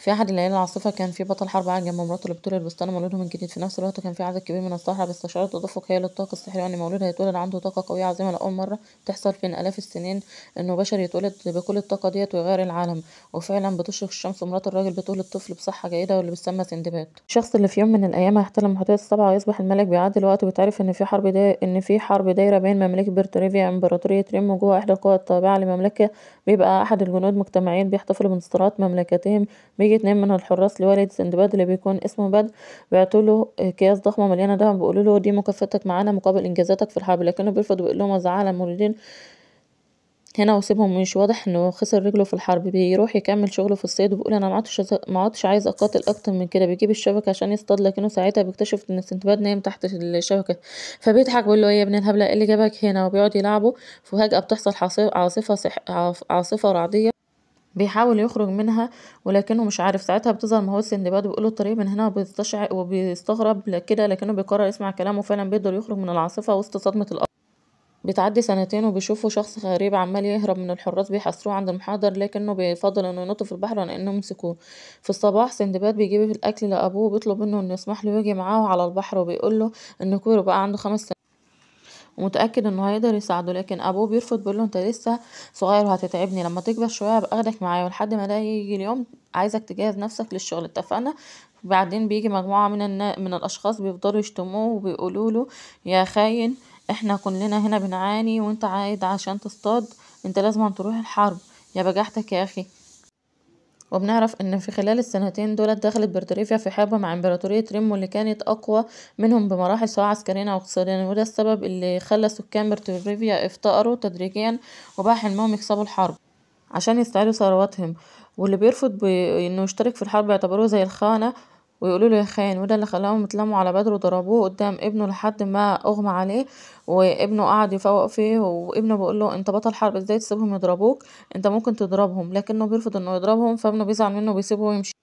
في أحد الليالي العاصفة كان في بطل حرب قاعد جنب مراته اللي بتولد بستان مولوده من جديد. في نفس الوقت كان في عدد كبير من السحرة بيستشعروا تدفق هي للطاقة السحرية وإن مولود هيتولد عنده طاقة قوية عظيمة لأول مرة تحصل بين آلاف السنين، إنه بشر يتولد بكل الطاقة ديت ويغير العالم. وفعلا بتشرق الشمس ومرات الراجل بتولد طفل بصحة جيدة واللي بيسمى سندباد. الشخص اللي في يوم من الأيام هيحتل المحيطات السبعة ويصبح الملك. بيعدي الوقت وبيتعرف إن في حرب دايرة بين مملكة برتريفيا إمبراطورية ريم وجوه إحدى القوى التابعة لمملكة. بيبقى أحد الجنود مجتمعين بيحتفلوا بانتصارات مملكتهم. بيجي اتنين من الحراس لوالد سندباد اللي بيكون اسمه بدر، بيعطوله أكياس ضخمة مليانة دهب، بيقولوله دي مكافأتك معانا مقابل إنجازاتك في الحرب، لكنه بيرفض وبيقول لهم وزعها المولودين هنا وسيبهم. مش واضح انه خسر رجله في الحرب. بيروح يكمل شغله في الصيد وبيقول انا ما عدتش عايز اقاتل اكتر من كده. بيجيب الشبكه عشان يصطاد، لكنه ساعتها بيكتشف ان سندباد نايم تحت الشبكه. فبيضحك بيقول له ايه يا ابن الهبله، ايه اللي جابك هنا؟ وبيقعد يلعبه. فجأة بتحصل عاصفه رعديه بيحاول يخرج منها ولكنه مش عارف. ساعتها بتظهر مهووس سندباد وبيقول له الطريق من هنا، وبيستغرب كده لكنه بيقرر يسمع كلامه. فعلا بيقدر يخرج من العاصفه وسط صدمه الارض. بتعدي سنتين وبيشوفوا شخص غريب عمال يهرب من الحراس. بيحاصروه عند المحاضر لكنه بيفضل انه ينط في البحر لانهم يمسكوه. في الصباح سندباد بيجيب الاكل لابوه وبيطلب منه انه يسمح له يجي معاه على البحر، وبيقول له انه كبر بقى عنده 5 سنين ومتأكد انه هيقدر يساعده. لكن ابوه بيرفض، بيقول له انت لسه صغير وهتتعبني، لما تكبر شويه هبقى اخدك معايا، ولحد ما ده يجي اليوم عايزك تجهز نفسك للشغل، اتفقنا؟ بعدين بيجي مجموعة من الأشخاص بيفضلوا يشتموه وبيقولوا له يا خاين، احنا كلنا هنا بنعاني وانت عايد عشان تصطاد، انت لازم تروح الحرب، يا بجحتك يا أخي. وبنعرف ان في خلال السنتين دولت دخلت بريطانيا في حرب مع امبراطورية ريم واللي كانت اقوى منهم بمراحل سواء عسكريا او اقتصاديا، وده السبب اللي خلى سكان بريطانيا افتقروا تدريجيا وبقى حلمهم يكسبوا الحرب عشان يستعيدوا ثرواتهم. واللي بيرفض انه يشترك في الحرب يعتبروه زي الخونة ويقولوا له يا خاين، وده اللي خلاهم يتلموا على بدر وضربوه قدام ابنه لحد ما اغمى عليه. وابنه قعد يفوق فيه وابنه بيقول له انت بطل حرب، ازاي تسيبهم يضربوك؟ انت ممكن تضربهم. لكنه بيرفض انه يضربهم، فابنه بيزعل منه وبيسيبه ويمشي.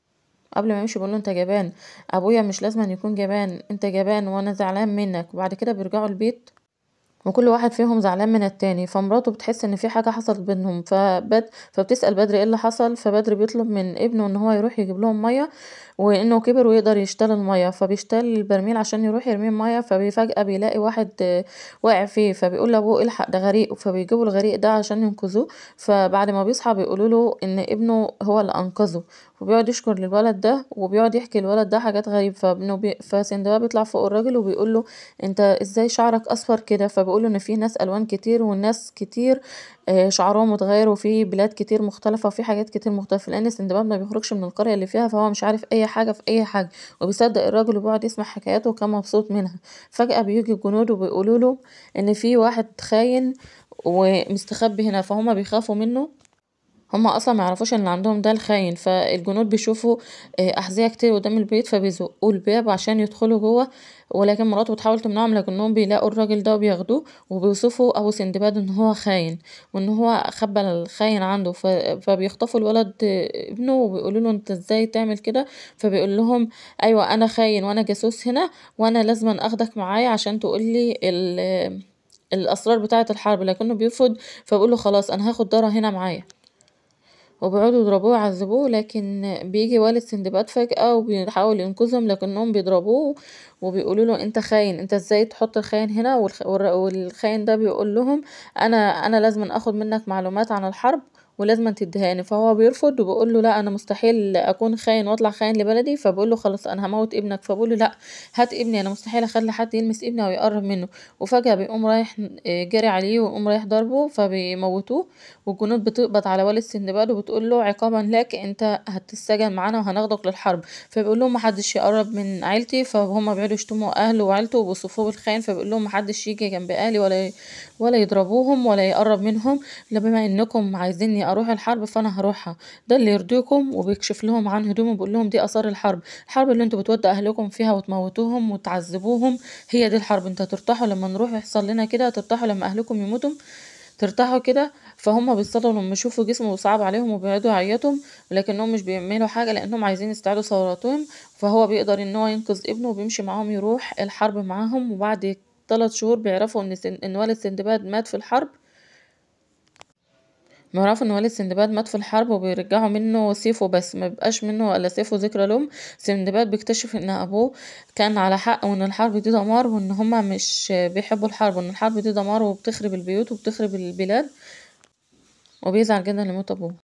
قبل ما يمشي بيقول له انت جبان. ابويا مش لازم أن يكون جبان، انت جبان وانا زعلان منك. وبعد كده بيرجعوا البيت وكل واحد فيهم زعلان من التاني. فمراته بتحس ان في حاجة حصلت بينهم، فبتسأل بدر ايه اللي حصل. فبدر بيطلب من ابنه ان هو يروح يجيب لهم مية، وانه كبر ويقدر يشتري المية، فبيشتري البرميل عشان يروح يرميه مية. ففجأة بيلاقي واحد واقع فيه، فبيقول لابوه الحق ده غريق، فبيجيبوا الغريق ده عشان ينقذوه. فبعد ما بيصحى بيقولوا له ان ابنه هو اللي انقذه، وبيقعد يشكر للولد ده وبيقعد يحكي للولد ده حاجات غريبة. فسندباد بيطلع فوق الراجل وبيقول له انت ازاي شعرك اصفر كده؟ فبيقولوا ان في ناس الوان كتير والناس كتير شعرهم متغير، وفي بلاد كتير مختلفة وفي حاجات كتير مختلفة، لان سندباد ما بيخرجش من القرية اللي فيها، فهو مش عارف اي حاجة في اي حاجة وبيصدق الراجل وبيقعد يسمع حكاياته وكان مبسوط منها. فجأة بيجي الجنود وبيقولوا له ان في واحد خاين ومستخبي هنا، فهم بيخافوا منه. هما اصلا ما يعرفوش ان اللي عندهم ده الخاين. فالجنود بيشوفوا احذية كتير قدام البيت فبيزقوا الباب عشان يدخلوا جوه، ولكن مراته بتحاول تمنعهم، لكنهم بيلاقوا الراجل ده وبياخدوه وبيوصفوا ابو سندباد ان هو خاين وان هو خبى الخاين عنده. فبيخطفوا الولد ابنه وبيقولوا له انت ازاي تعمل كده؟ فبيقول لهم ايوه انا خاين وانا جاسوس هنا، وانا لازم اخدك معايا عشان تقولي الاسرار بتاعة الحرب، لكنه بيرفض. فبقول له خلاص انا هاخد دارة هنا معايا. وبيقعدوا يضربوه ويعذبوه، لكن بيجي والد سندباد فجأة وبيحاول ينقذهم لكنهم بيضربوه وبيقولوا له انت خاين، انت ازاي تحط الخاين هنا؟ والخاين ده بيقول لهم انا لازم اخد منك معلومات عن الحرب ولازم تدهاني. فهو بيرفض وبيقول له لا انا مستحيل اكون خاين واطلع خاين لبلدي. فبقول له خلاص انا هموت ابنك. فبقول له لا هات ابني، انا مستحيل اخلي حد يلمس ابني او يقرب منه. وفجأة بيقوم رايح جري عليه ويقوم رايح ضربه فبيموتوه. والجنود بتقبض على والد سندباد وبتقول له عقابا لك انت هتسجن معانا وهناخدك للحرب. فبيقول لهم محدش يقرب من عيلتي، فهم بيقعدوا يشتموا اهله وعيلته وبيوصفوه بالخاين. فبيقول لهم محدش يجي جنب اهلي ولا يضربوهم ولا يقرب منهم، لا بما انكم عايزيني اروح الحرب فانا هروحها، ده اللي يرضيكم. وبيكشف لهم عن هدومه وبيقول لهم دي اثار الحرب اللي انتوا بتودوا اهلكم فيها وتموتوهم وتعذبوهم، هي دي الحرب. انتوا ترتاحوا لما نروح يحصل لنا كده؟ ترتاحوا لما اهلكم يموتوا؟ ترتاحوا كده؟ فهم بيتصدموا لما يشوفوا جسمه صعب عليهم وبيقعدوا يعيطوا، لكنهم مش بيعملوا حاجة لانهم عايزين يستعيدوا ثوراتهم. فهو بيقدر ان هو ينقذ ابنه وبيمشي معاهم يروح الحرب معاهم. وبعد 3 شهور بيعرفوا ان والد سندباد مات في الحرب. بيعرفوا ان والد سندباد مات في الحرب وبيرجعوا منه سيفه بس ما بيبقاش منه الا سيفه ذكرى لهم. سندباد بيكتشف ان ابوه كان على حق وان الحرب دي دمار وان هما مش بيحبوا الحرب وان الحرب دي دمار وبتخرب البيوت وبتخرب البلاد، وبيزعل جدا لموت ابوه.